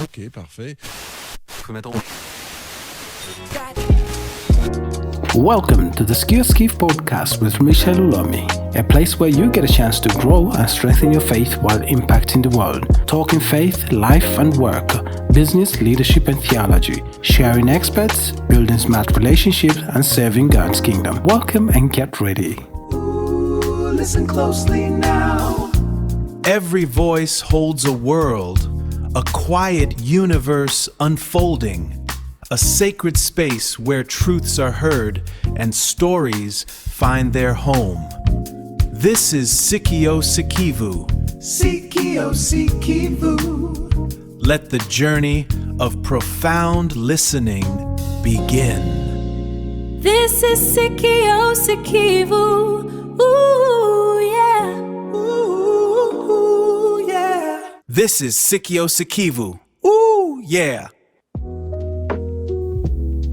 Ok, parfait. Welcome to the Sikivu podcast with Rumishael Ulomi, a place where you get a chance to grow and strengthen your faith while impacting the world. Talking faith, life and work, business, leadership and theology, sharing experts, building smart relationships and serving God's kingdom. Welcome and get ready. Ooh, listen closely now. Every voice holds a world, a quiet universe unfolding. A sacred space where truths are heard and stories find their home. This is Sikio, Sikivu. Sikio, Sikivu. Let the journey of profound listening begin. This is Sikio, Sikivu. Ooh, yeah. Ooh, yeah. This is Sikio, Sikivu. Ooh, yeah.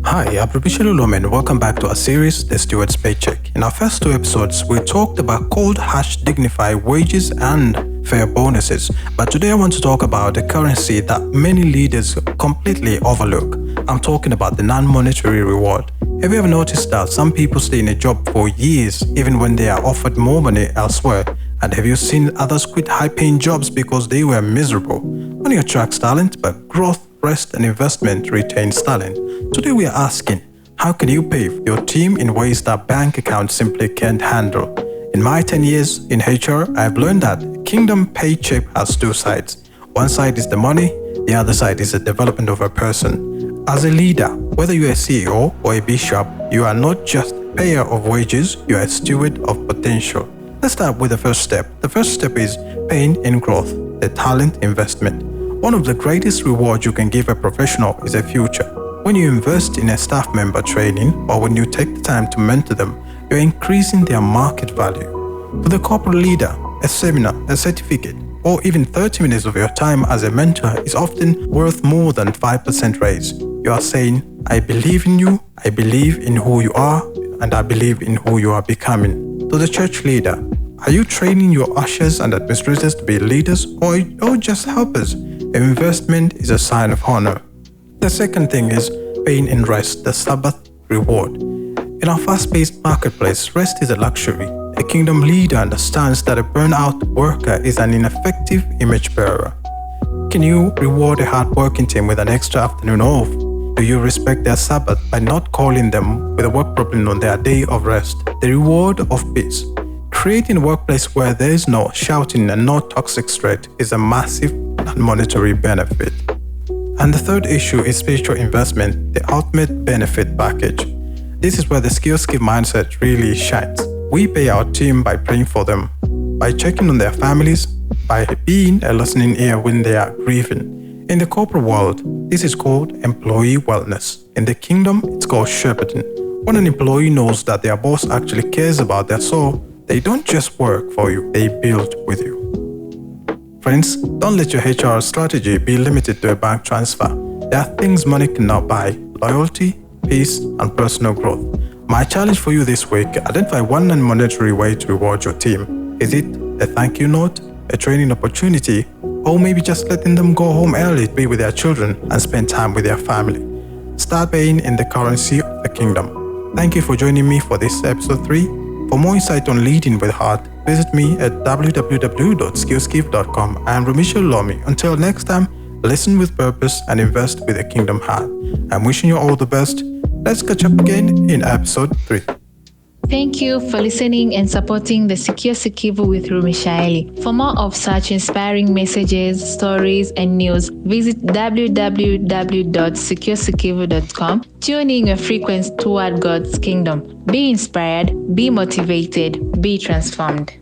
Hi, I'm Rumishael Ulomi and welcome back to our series, The Steward's Paycheck. In our first two episodes, we talked about cold, harsh, dignified wages and fair bonuses. But today I want to talk about a currency that many leaders completely overlook. I'm talking about the non-monetary reward. Have you ever noticed that some people stay in a job for years even when they are offered more money elsewhere? And have you seen others quit high-paying jobs because they were miserable? Money attracts talent, but growth, rest and investment retains talent. Today we are asking, how can you pay for your team in ways that bank accounts simply can't handle? In my 10 years in HR, I've learned that Hidden Paycheck has two sides. One side is the money, the other side is the development of a person. As a leader, whether you're a CEO or a bishop, you are not just a payer of wages, you are a steward of potential. Let's start with the first step. The first step is paying in growth, the talent investment. One of the greatest rewards you can give a professional is a future. When you invest in a staff member training or when you take the time to mentor them, you're increasing their market value. For the corporate leader, a seminar, a certificate, or even 30 minutes of your time as a mentor is often worth more than 5% raise. You are saying, I believe in you, I believe in who you are, and I believe in who you are becoming. To the church leader, are you training your ushers and administrators to be leaders or just helpers? Investment is a sign of honor. The second thing is paying in rest, the Sabbath reward. In our fast-paced marketplace, rest is a luxury. A kingdom leader understands that a burnout worker is an ineffective image bearer. Can you reward a hard-working team with an extra afternoon off? Do you respect their Sabbath by not calling them with a work problem on their day of rest? The reward of peace. Creating a workplace where there is no shouting and no toxic threat is a massive non-monetary benefit. And the third issue is spiritual investment, the ultimate benefit package. This is where the Sikivu mindset really shines. We pay our team by praying for them, by checking on their families, by being a listening ear when they are grieving. In the corporate world, this is called employee wellness. In the kingdom, it's called shepherding. When an employee knows that their boss actually cares about their soul, they don't just work for you, they build with you. Friends, don't let your HR strategy be limited to a bank transfer. There are things money cannot buy: loyalty, peace, and personal growth. My challenge for you this week: identify one non-monetary way to reward your team. Is it a thank you note, a training opportunity, or maybe just letting them go home early to be with their children and spend time with their family? Start paying in the currency of the kingdom. Thank you for joining me for this episode 3. For more insight on leading with heart, visit me at www.sikivu.com. I am Rumishael Ulomi. Until next time, listen with purpose and invest with a kingdom heart. I'm wishing you all the best. Let's catch up again in episode 3. Thank you for listening and supporting the Sikivu with Rumishael. For more of such inspiring messages, stories, and news, visit www.sikivu.com. Tune in your frequency toward God's kingdom. Be inspired, be motivated, be transformed.